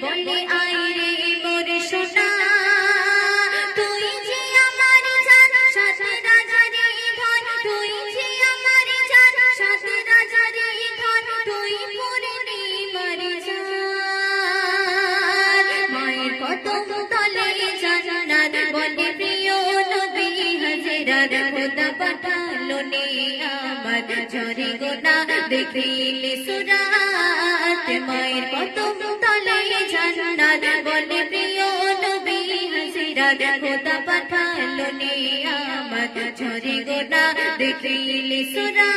বলে আয় রে মোর সোনা তুই যে আমার জান সাত রাজার ঘর তুই যে আমার জান সাত রাজার ঘর তুই পুরনি মার জান মায়ের কদম তলে জান্নাত বলে প্রিয় নবী হযরত খোদা পাঠালো নে আমার ঝরে গোনা দেখিলে সুরাত মায়ের কদম তলে জান্নাত বলে প্রিয় নবী হযরত খোদা পাঠালো নে আমার ঝরে গোনা দেখিলে সুরাত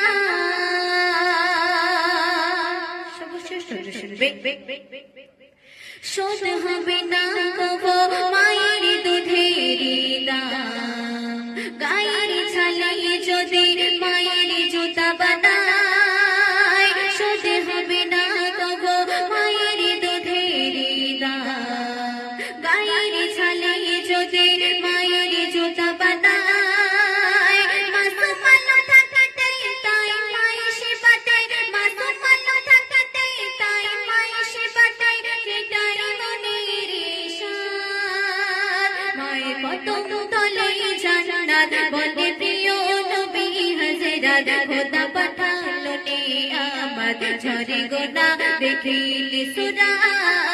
সর্বশ্রেষ্ঠ শুনবে শোধ হবে না কবো মায়ের দুধের দাম গায়ের ছালে যদি মায়ের জুতা বানায় শোধ হবে না কবো মায়ের দুধের দাম গায়ের ছালে যদি মায়ের জুতা বানায় মাসুম আলো থাকতে তাই মায়ের সেবাতে মাসুম আলো থাকতে তাই মায়ের সেবাতে সেটাই মনের ঈশান মায়ের কদম তলে জান্নাত বলে প্রিয় নবী হযরত খোদা পাঠালো নে আমার ঝরে গোনা দেখিলে সুরাত